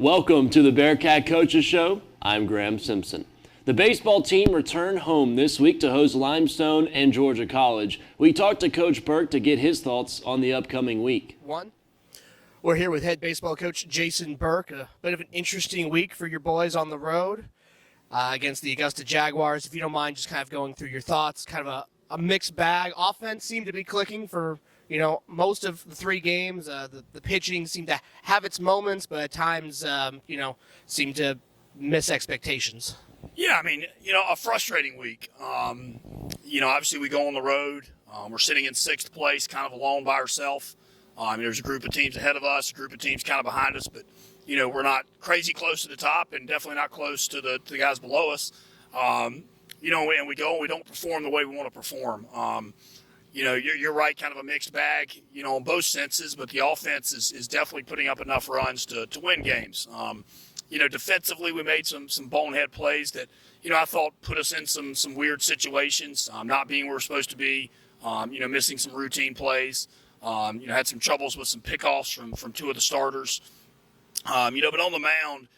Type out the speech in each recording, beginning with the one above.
Welcome to the Bearcat Coaches Show. I'm Graham Simpson. The baseball team returned home this week to host Limestone and Georgia College. We talked to Coach Burke to get his thoughts on the upcoming week. We're here with head baseball coach Jason Burke. A bit of an interesting week for your boys on the road against the Augusta Jaguars. If you don't mind just kind of going through your thoughts, kind of a mixed bag. Offense seemed to be clicking for most of the three games. The pitching seemed to have its moments, but at times, seemed to miss expectations. Yeah, a frustrating week. Obviously we go on the road. We're sitting in sixth place, kind of alone by ourselves. There's a group of teams ahead of us, a group of teams kind of behind us, but, we're not crazy close to the top and definitely not close to the guys below us. And we go and we don't perform the way we want to perform. You're right, kind of a mixed bag, in both senses, but the offense is definitely putting up enough runs to win games. Defensively, we made some bonehead plays that, I thought put us in some weird situations, not being where we're supposed to be, missing some routine plays, had some troubles with some pickoffs from two of the starters. But on the mound,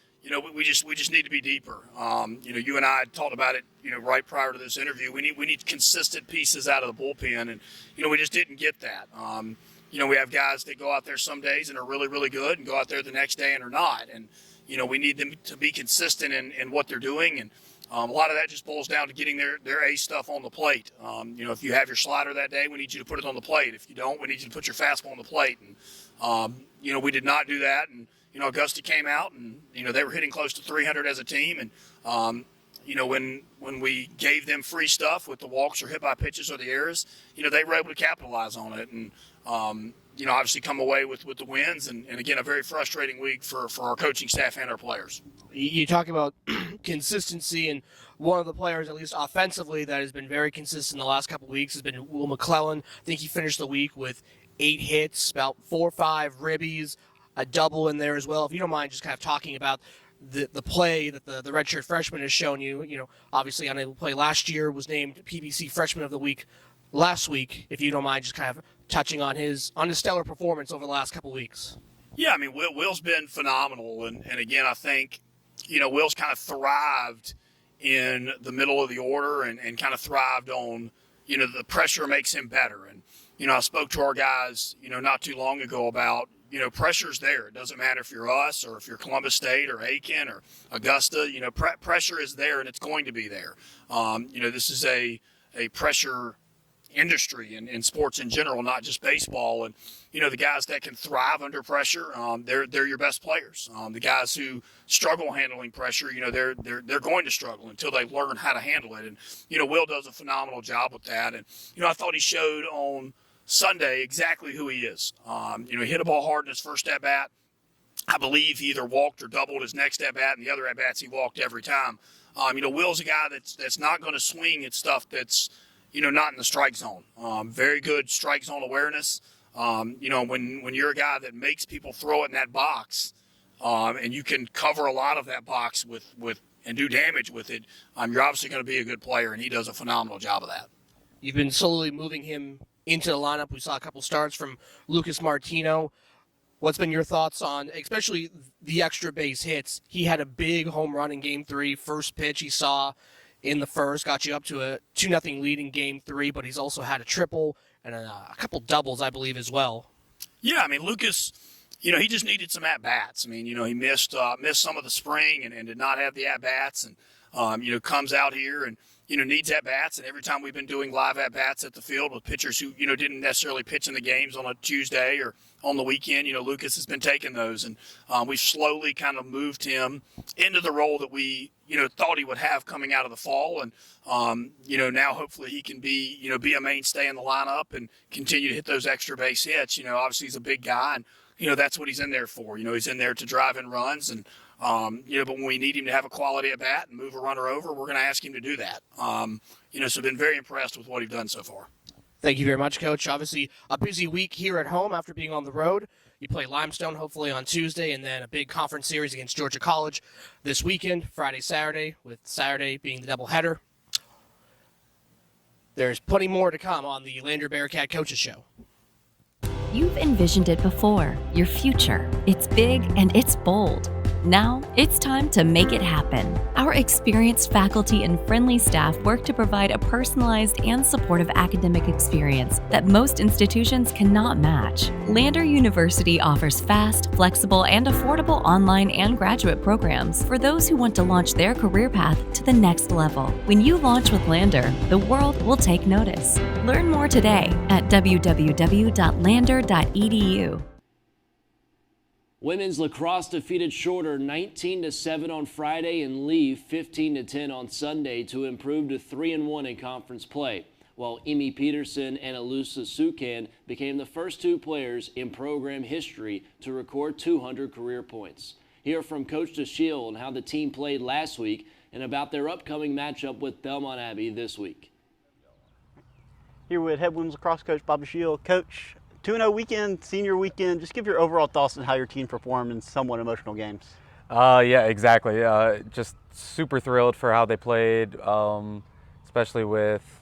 we just need to be deeper. You and I had talked about it, right prior to this interview. We need consistent pieces out of the bullpen, and we just didn't get that. We have guys that go out there some days and are really, really good, and go out there the next day and are not. And we need them to be consistent in what they're doing, and a lot of that just boils down to getting their A stuff on the plate. If you have your slider that day, we need you to put it on the plate. If you don't, we need you to put your fastball on the plate. And we did not do that, and Augusta came out, and they were hitting close to 300 as a team, and when we gave them free stuff with the walks or hit by pitches or the errors, they were able to capitalize on it, and obviously come away with the wins, and again, a very frustrating week for our coaching staff and our players. You talk about consistency, and one of the players, at least offensively, that has been very consistent the last couple of weeks has been Will McClellan. I think he finished the week with 8 hits, about 4 or 5 ribbies, a double in there as well. If you don't mind just kind of talking about the play that the redshirt freshman has shown you, obviously unable to play last year, was named PBC Freshman of the Week last week. If you don't mind just kind of touching on his stellar performance over the last couple of weeks. Yeah, Will's been phenomenal, and again, I think, Will's kind of thrived in the middle of the order and kind of thrived on, the pressure makes him better. And, I spoke to our guys, not too long ago about, pressure's there. It doesn't matter if you're us or if you're Columbus State or Aiken or Augusta, pressure is there, and it's going to be there. This is a pressure industry in sports in general, not just baseball. And, the guys that can thrive under pressure, they're your best players. The guys who struggle handling pressure, they're going to struggle until they learn how to handle it. And, Will does a phenomenal job with that. And, I thought he showed on Sunday exactly who he is. He hit a ball hard in his first at-bat. I believe he either walked or doubled his next at-bat, and the other at-bats he walked every time. Will's a guy that's not going to swing at stuff that's, not in the strike zone. Very good strike zone awareness. When you're a guy that makes people throw it in that box, and you can cover a lot of that box with and do damage with it, you're obviously going to be a good player, and he does a phenomenal job of that. You've been slowly moving him into the lineup. We saw a couple starts from Lucas Martino. What's been your thoughts on, especially the extra base hits? He had a big home run in Game 3. First pitch he saw in the first got you up to a 2-0 lead in Game 3, but he's also had a triple and a couple doubles, I believe, as well. Yeah, Lucas, he just needed some at-bats. He missed some of the spring and did not have the at-bats, and, comes out here and, needs at-bats. And every time we've been doing live at-bats at the field with pitchers who, didn't necessarily pitch in the games on a Tuesday or on the weekend, Lucas has been taking those. And we've slowly kind of moved him into the role that we, thought he would have coming out of the fall. And, now hopefully he can be a mainstay in the lineup and continue to hit those extra base hits. Obviously he's a big guy, and, that's what he's in there for. He's in there to drive in runs, and, but when we need him to have a quality at bat and move a runner over, we're going to ask him to do that. So been very impressed with what he's done so far. Thank you very much, Coach. Obviously, a busy week here at home after being on the road. You play Limestone hopefully on Tuesday, and then a big conference series against Georgia College this weekend, Friday, Saturday, with Saturday being the doubleheader. There's plenty more to come on the Lander Bearcat Coaches Show. You've envisioned it before, your future. It's big and it's bold. Now, it's time to make it happen. Our experienced faculty and friendly staff work to provide a personalized and supportive academic experience that most institutions cannot match. Lander University offers fast, flexible, and affordable online and graduate programs for those who want to launch their career path to the next level. When you launch with Lander, the world will take notice. Learn more today at www.lander.edu. Women's lacrosse defeated Shorter 19-7 on Friday and Lee 15-10 on Sunday to improve to 3-1 in conference play, while Emmy Peterson and Alusa Sukan became the first two players in program history to record 200 career points. Hear from Coach DeShiel on how the team played last week and about their upcoming matchup with Belmont Abbey this week. Here with head women's lacrosse coach Bob DeShiel. Coach, 2-0 weekend, senior weekend. Just give your overall thoughts on how your team performed in somewhat emotional games. Yeah, exactly. Just super thrilled for how they played, especially with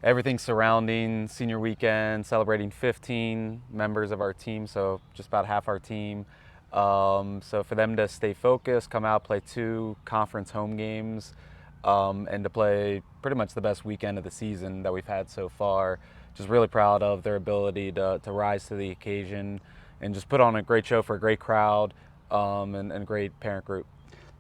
everything surrounding senior weekend, celebrating 15 members of our team, so just about half our team. So for them to stay focused, come out, play 2 conference home games, and to play pretty much the best weekend of the season that we've had so far. Just really proud of their ability to rise to the occasion and just put on a great show for a great crowd and a great parent group.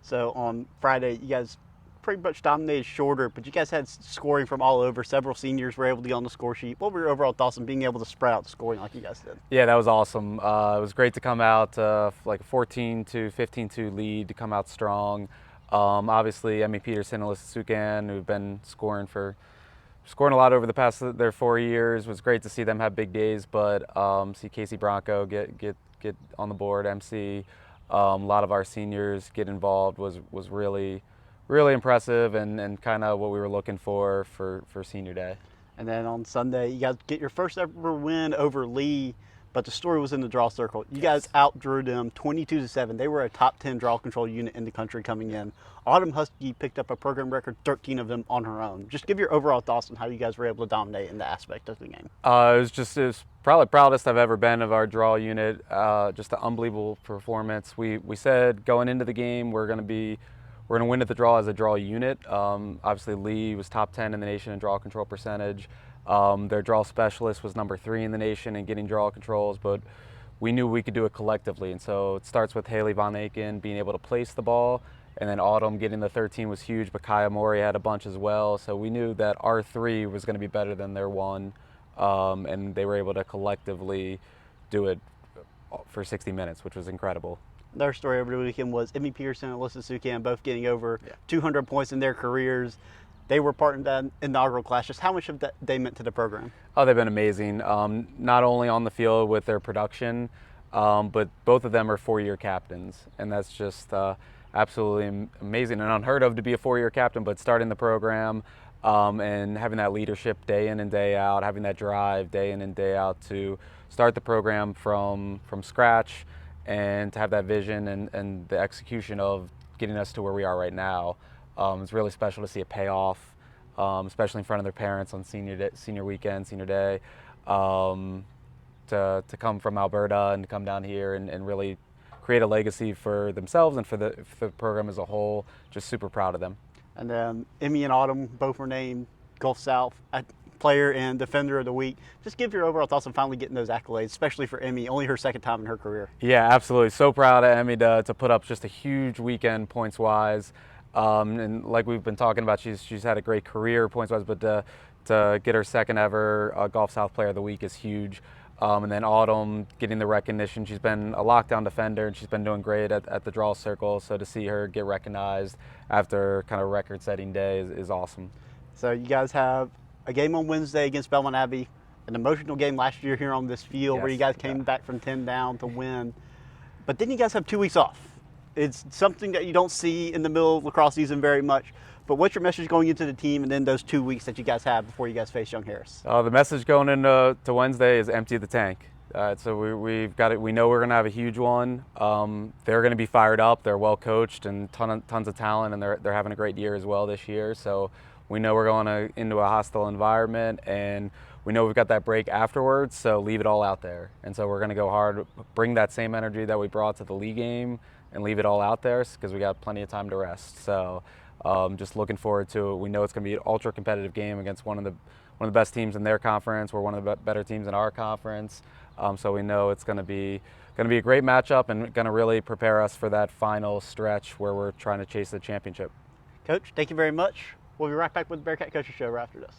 So on Friday, you guys pretty much dominated Shorter, but you guys had scoring from all over. Several seniors were able to get on the score sheet. What were your overall thoughts on being able to spread out the scoring like you guys did? Yeah, that was awesome. It was great to come out like a 14-2, 15-2 lead, to come out strong. Obviously, Emmy Peterson and Alyssa Sukan, who've been scoring a lot over the past their 4 years. It was great to see them have big days, but see Casey Bronco get on the board, MC. A lot of our seniors get involved was really impressive and kind of what we were looking for senior day. And then on Sunday, you guys get your first ever win over Lee, but the story was in the draw circle. You guys outdrew them 22-7. They were a top 10 draw control unit in the country coming in. Autumn Husky picked up a program record 13 of them on her own. Just give your overall thoughts on how you guys were able to dominate in the aspect of the game. It was probably the proudest I've ever been of our draw unit. Just an unbelievable performance. We said going into the game we're going to win at the draw as a draw unit. Obviously Lee was top 10 in the nation in draw control percentage. Their draw specialist was number 3 in the nation in getting draw controls, but we knew we could do it collectively. And so it starts with Haley Von Aken being able to place the ball, and then Autumn getting the 13 was huge, but Kaya Mori had a bunch as well. So we knew that our 3 was going to be better than their 1, and they were able to collectively do it for 60 minutes, which was incredible. Their story over the weekend was Emmy Peterson and Alyssa Sukan both getting over 200 points in their careers. They were part of that inaugural class. Just how much of that they meant to the program? Oh, they've been amazing. Not only on the field with their production, but both of them are 4-year captains, and that's just absolutely amazing and unheard of to be a 4-year captain. But starting the program and having that leadership day in and day out, having that drive day in and day out to start the program from scratch, and to have that vision and the execution of getting us to where we are right now. It's really special to see it pay off, especially in front of their parents on senior weekend, senior day. To come from Alberta and to come down here and really create a legacy for themselves and for the program as a whole. Just super proud of them. And then Emmy and Autumn both were named Gulf South Player and Defender of the Week. Just give your overall thoughts on finally getting those accolades, especially for Emmy, only her second time in her career. Yeah, absolutely. So proud of Emmy to put up just a huge weekend points-wise. And like we've been talking about, she's had a great career points-wise, but to get her second ever Gulf South Player of the Week is huge. And then Autumn getting the recognition. She's been a lockdown defender, and she's been doing great at the draw circle. So to see her get recognized after kind of record-setting day is awesome. So you guys have a game on Wednesday against Belmont Abbey, an emotional game last year here on this field where you guys came back from 10 down to win. But then you guys have 2 weeks off. It's something that you don't see in the middle of lacrosse season very much. But what's your message going into the team and then those 2 weeks that you guys have before you guys face Young Harris? The message going into Wednesday is empty the tank. So we've got it. We know we're going to have a huge one. They're going to be fired up. They're well coached and tons of talent, and they're having a great year as well this year. So we know we're going into a hostile environment, and we know we've got that break afterwards. So leave it all out there. And so we're going to go hard, bring that same energy that we brought to the league game leave it all out there because we got plenty of time to rest. So just looking forward to it. We know it's going to be an ultra competitive game against one of the best teams in their conference. We're one of the better teams in our conference. So we know it's going to be a great matchup and going to really prepare us for that final stretch where we're trying to chase the championship. Coach, thank you very much. We'll be right back with the Bearcat Coaches Show right after this.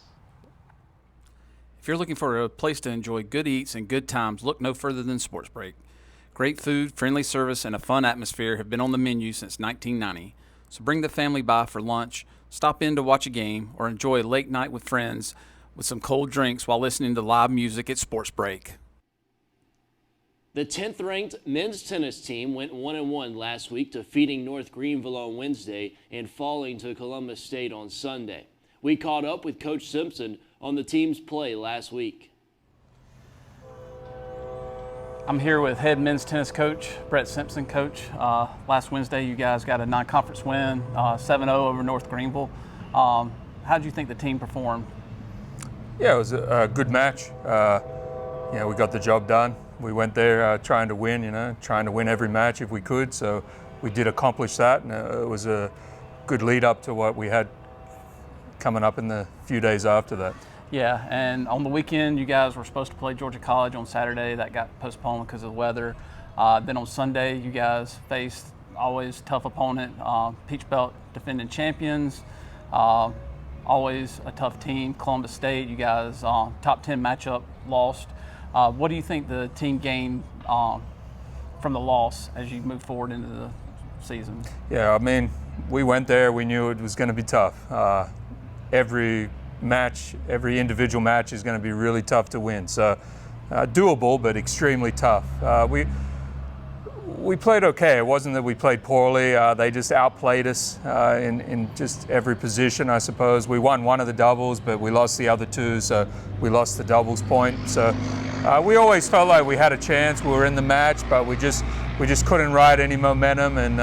If you're looking for a place to enjoy good eats and good times, look no further than Sports Break. Great food, friendly service, and a fun atmosphere have been on the menu since 1990. So bring the family by for lunch, stop in to watch a game, or enjoy a late night with friends with some cold drinks while listening to live music at Sports Break. The 10th-ranked men's tennis team went 1-1 last week, defeating North Greenville on Wednesday and falling to Columbus State on Sunday. We caught up with Coach Simpson on the team's play last week. I'm here with head men's tennis coach Brett Simpson. Coach, last Wednesday you guys got a non-conference win, 7-0 over North Greenville. How did you think the team performed? Yeah, it was a good match. We got the job done. We went there trying to win, trying to win every match if we could. So we did accomplish that, and it was a good lead up to what we had coming up in the few days after that. Yeah, and on the weekend you guys were supposed to play Georgia College on Saturday. That got postponed because of the weather. Then on Sunday you guys faced always tough opponent, Peach Belt defending champions. Always a tough team, Columbus State. You guys top 10 matchup lost. What do you think the team gained from the loss as you move forward into the season? Yeah, I mean, we went there, we knew it was going to be tough. Every match, every individual match is going to be really tough to win. So doable, but extremely tough. We played okay. It wasn't that we played poorly. They just outplayed us in just every position, I suppose. We won one of the doubles, but we lost the other two, so we lost the doubles point. So we always felt like we had a chance. We were in the match, but we just couldn't ride any momentum, and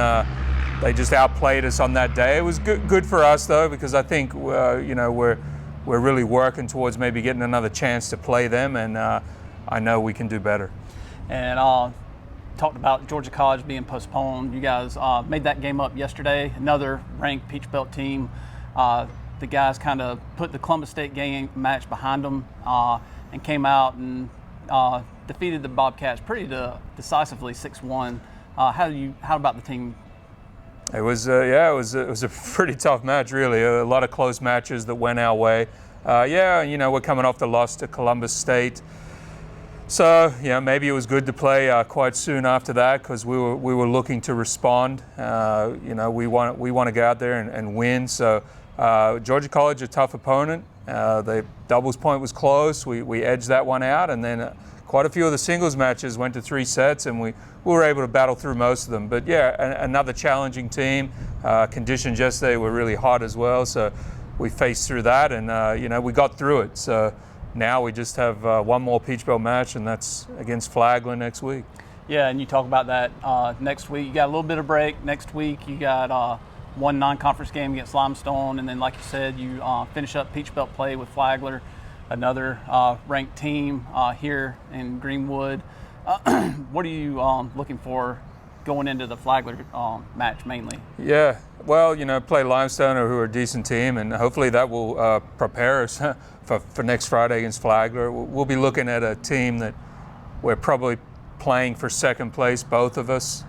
they just outplayed us on that day. It was good for us though, because I think we're really working towards maybe getting another chance to play them, and I know we can do better. And talked about Georgia College being postponed. You guys made that game up yesterday. Another ranked Peach Belt team. The guys kind of put the Columbus State game match behind them and came out and defeated the Bobcats pretty decisively, 6-1. How about the team? It was a pretty tough match, really. A lot of close matches that went our way. We're coming off the loss to Columbus State. So, maybe it was good to play quite soon after that, because we were looking to respond. We want to go out there and win. So, Georgia College, a tough opponent. The doubles point was close. We edged that one out, and then quite a few of the singles matches went to 3 sets, and we were able to battle through most of them. But another challenging team. Conditions yesterday were really hot as well, so we faced through that, and we got through it. So now we just have one more Peach Belt match, and that's against Flagler next week. Yeah, and you talk about that next week. You got a little bit of break. Next week you got one non-conference game against Limestone, and then, like you said, you finish up Peach Belt play with Flagler, another ranked team here in Greenwood. What are you looking for going into the Flagler match mainly? Yeah, well, play Limestone, who are a decent team, and hopefully that will prepare us for next Friday against Flagler. We'll be looking at a team that we're probably playing for second place, both of us.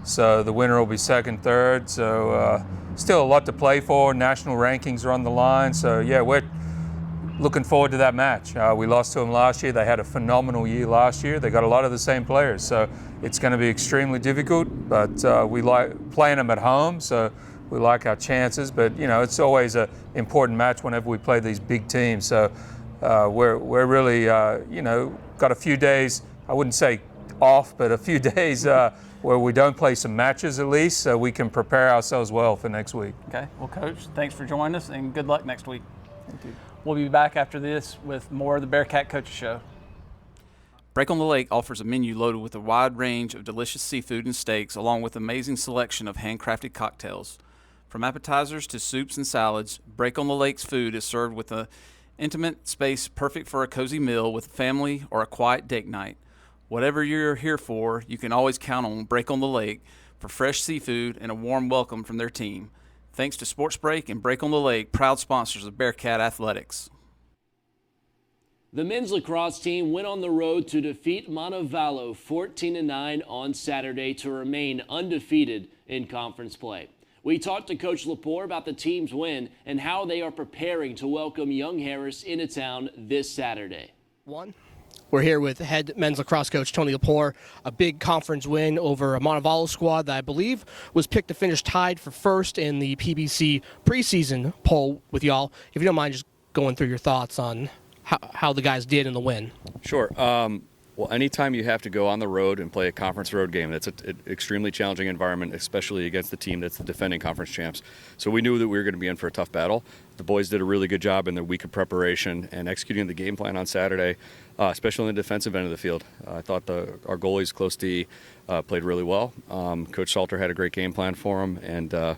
So the winner will be second, third. So still a lot to play for. National rankings are on the line. So we're looking forward to that match. We lost to them last year. They had a phenomenal year last year. They got a lot of the same players. So it's going to be extremely difficult, but we like playing them at home. So we like our chances. But, it's always an important match whenever we play these big teams. So we're really, got a few days, I wouldn't say off, but a few days where we don't play some matches at least, so we can prepare ourselves well for next week. Okay. Well, Coach, thanks for joining us, and good luck next week. Thank you. We'll be back after this with more of the Bearcat Coaches Show. Break on the Lake offers a menu loaded with a wide range of delicious seafood and steaks, along with an amazing selection of handcrafted cocktails. From appetizers to soups and salads, Break on the Lake's food is served with an intimate space perfect for a cozy meal with family or a quiet date night. Whatever you're here for, you can always count on Break on the Lake for fresh seafood and a warm welcome from their team. Thanks to Sports Break and Break on the Lake, proud sponsors of Bearcat Athletics. The men's lacrosse team went on the road to defeat Montevallo 14-9 on Saturday to remain undefeated in conference play. We talked to Coach Lepore about the team's win and how they are preparing to welcome Young Harris into town this Saturday. We're here with head men's lacrosse coach Tony Lepore. A big conference win over a Montevallo squad that I believe was picked to finish tied for first in the PBC preseason poll with y'all. If you don't mind just going through your thoughts on how the guys did in the win. Sure. Well, anytime you have to go on the road and play a conference road game, that's an extremely challenging environment, especially against the team that's the defending conference champs. So we knew that we were going to be in for a tough battle. The boys did a really good job in their week of preparation and executing the game plan on Saturday, especially in the defensive end of the field. I thought our goalies, close D, played really well. Coach Salter had a great game plan for them, and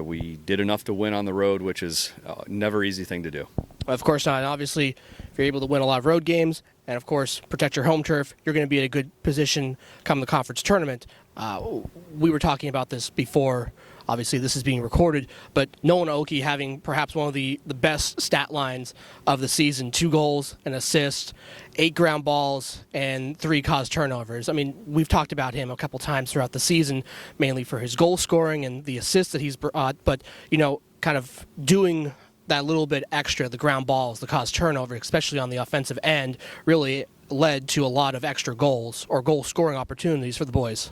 we did enough to win on the road, which is never an easy thing to do. Of course not. Obviously, if you're able to win a lot of road games and, of course, protect your home turf, you're going to be in a good position come the conference tournament. We were talking about this before. Obviously, this is being recorded, but Nolan Oki having perhaps one of the best stat lines of the season, 2 goals, an assist, 8 ground balls, and 3 caused turnovers. I mean, we've talked about him a couple times throughout the season, mainly for his goal scoring and the assists that he's brought, but, kind of doing that little bit extra, the ground balls, the caused turnover, especially on the offensive end, really led to a lot of extra goals or goal scoring opportunities for the boys.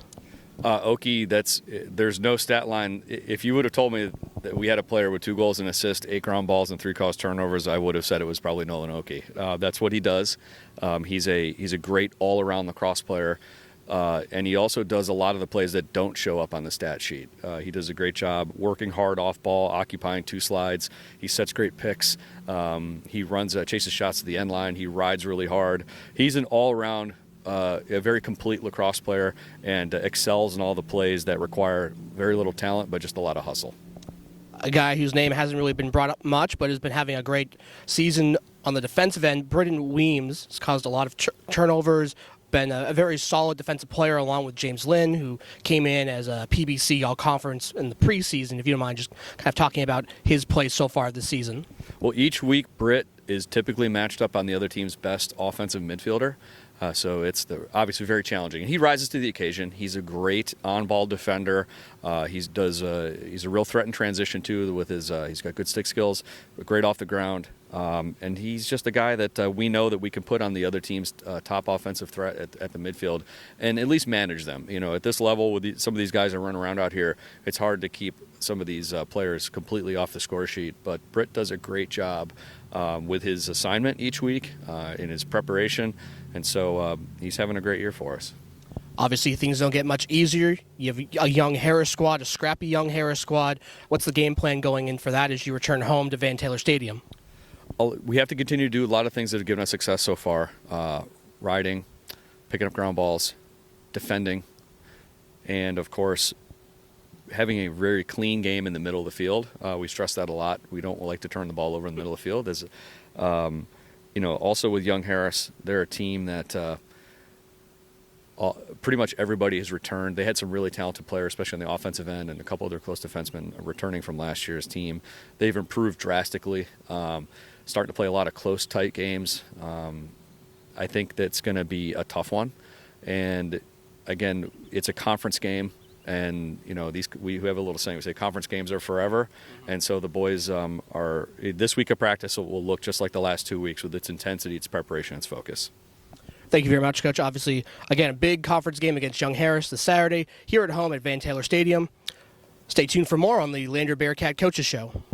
Oki, there's no stat line. If you would have told me that we had a player with 2 goals and assists, 8 ground balls, and 3 caused turnovers, I would have said it was probably Nolan Oki. That's what he does. He's a great all-around lacrosse player, and he also does a lot of the plays that don't show up on the stat sheet. He does a great job working hard off ball, occupying 2 slides. He sets great picks. He chases shots to the end line. He rides really hard. He's an all-around a very complete lacrosse player and excels in all the plays that require very little talent but just a lot of hustle. A guy whose name hasn't really been brought up much but has been having a great season on the defensive end, Britton Weems, has caused a lot of turnovers, been a very solid defensive player along with James Lynn, who came in as a PBC All-Conference in the preseason. If you don't mind just kind of talking about his play so far this season. Well, each week Britt is typically matched up on the other team's best offensive midfielder. So it's obviously very challenging. And he rises to the occasion. He's a great on-ball defender. He's a real threat in transition too. With he's got good stick skills, great off the ground, and he's just a guy that we know that we can put on the other team's top offensive threat at the midfield, and at least manage them. At this level, with some of these guys that run around out here, it's hard to keep some of these players completely off the score sheet. But Britt does a great job with his assignment each week in his preparation. And so he's having a great year for us. Obviously, things don't get much easier. You have a young Harris squad, a scrappy young Harris squad. What's the game plan going in for that as you return home to Van Taylor Stadium? We have to continue to do a lot of things that have given us success so far. Riding, picking up ground balls, defending, and, of course, having a very clean game in the middle of the field. We stress that a lot. We don't like to turn the ball over in the middle of the field. Also with Young Harris, they're a team that pretty much everybody has returned. They had some really talented players, especially on the offensive end, and a couple of their close defensemen returning from last year's team. They've improved drastically, starting to play a lot of close, tight games. I think that's going to be a tough one. And, again, it's a conference game. And, we have a little saying, we say conference games are forever. And so the boys this week of practice will look just like the last 2 weeks with its intensity, its preparation, its focus. Thank you very much, Coach. Obviously, again, a big conference game against Young Harris this Saturday here at home at Van Taylor Stadium. Stay tuned for more on the Lander Bearcat Coaches Show.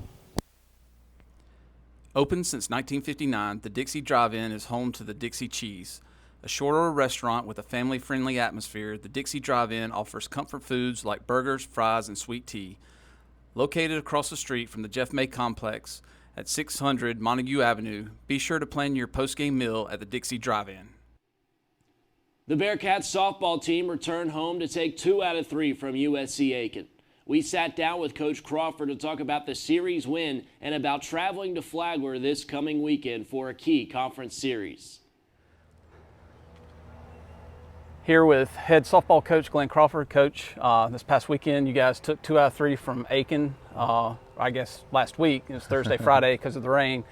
Open since 1959, the Dixie Drive-In is home to the Dixie Cheese. A short-order restaurant with a family-friendly atmosphere, the Dixie Drive-In offers comfort foods like burgers, fries, and sweet tea. Located across the street from the Jeff May Complex at 600 Montague Avenue, be sure to plan your post-game meal at the Dixie Drive-In. The Bearcats softball team returned home to take 2 out of 3 from USC Aiken. We sat down with Coach Crawford to talk about the series win and about traveling to Flagler this coming weekend for a key conference series. Here with head softball coach Glenn Crawford. Coach, this past weekend you guys took 2 out of 3 from Aiken. I guess last week it was Thursday, Friday because of the rain.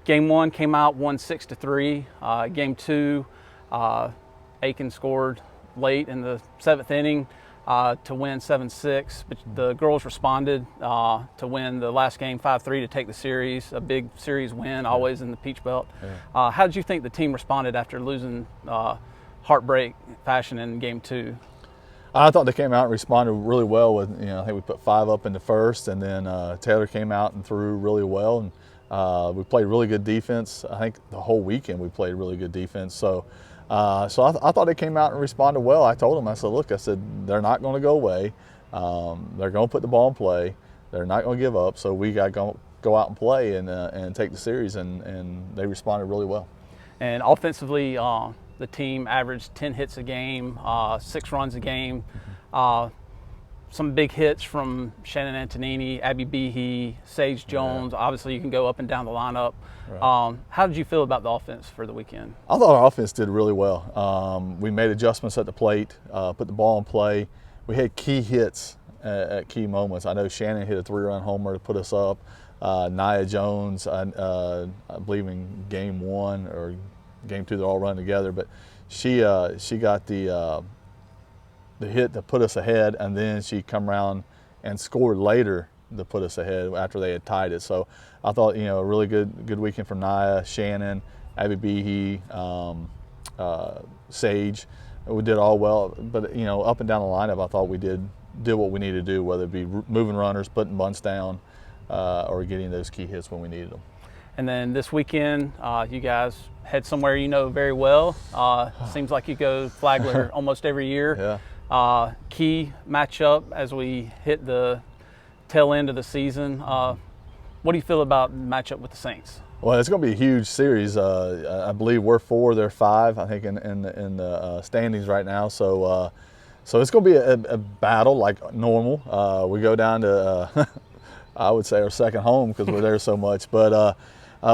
Game 1 came out, won 6-3. Game 2, Aiken scored late in the 7th inning to win 7-6. But the girls responded to win the last game 5-3 to take the series. A big series win, always in the Peach Belt. How did you think the team responded after losing heartbreak fashion in game 2? I thought they came out and responded really well with, I think we put 5 up in the first, and then Taylor came out and threw really well, and we played really good defense. I think the whole weekend we played really good defense. So I thought they came out and responded well. I told them, I said, look, they're not going to go away. They're going to put the ball in play. They're not going to give up. So we got to go out and play and take the series, and they responded really well. And offensively, the team averaged 10 hits a game, 6 runs a game. Some big hits from Shannon Antonini, Abby Behe, Sage Jones. Obviously, you can go up and down the lineup. Right. How did you feel about the offense for the weekend? I thought our offense did really well. We made adjustments at the plate, put the ball in play. We had key hits at key moments. I know Shannon hit a 3-run homer to put us up. Nia Jones, I believe in game 1 or game 2, they're all run together, but she got the hit to put us ahead, and then she come around and scored later to put us ahead after they had tied it. So I thought, a really good weekend from Nia, Shannon, Abby Behe, Sage. We did all well, but up and down the lineup, I thought we did what we needed to do, whether it be moving runners, putting bunts down, or getting those key hits when we needed them. And then this weekend, you guys head somewhere you know very well. Seems like you go Flagler almost every year. Yeah. Key matchup as we hit the tail end of the season. What do you feel about the matchup with the Saints? Well, it's going to be a huge series. I believe we're 4, they're 5, I think, in the standings right now. So it's going to be a battle like normal. We go down to, I would say, our second home because we're there so much. But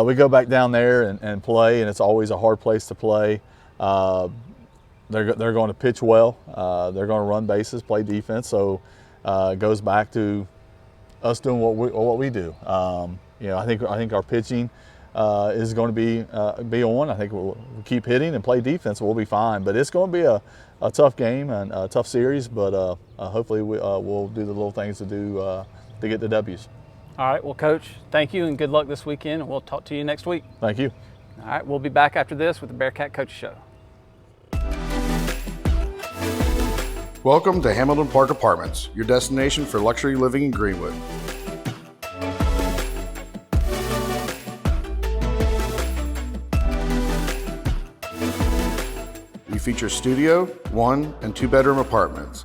we go back down there and play, and it's always a hard place to play. They're going to pitch well. They're going to run bases, play defense. So it goes back to us doing what we do. I think our pitching is going to be on. I think we'll keep hitting and play defense. We'll be fine. But it's going to be a tough game and a tough series. But hopefully we'll do the little things to do to get the W's. All right, well, Coach, thank you and good luck this weekend, and we'll talk to you next week. Thank you. All right, we'll be back after this with the Bearcat Coach Show. Welcome to Hamilton Park Apartments, your destination for luxury living in Greenwood. We feature studio, 1- and 2-bedroom apartments.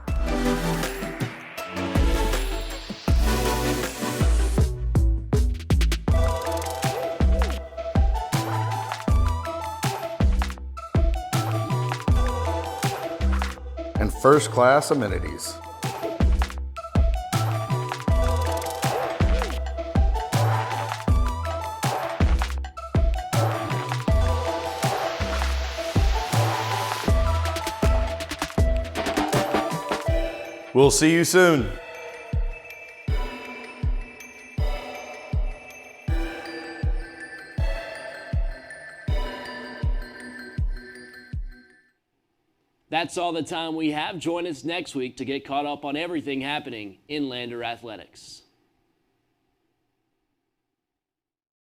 And first-class amenities. We'll see you soon. That's all the time we have. Join us next week to get caught up on everything happening in Lander Athletics.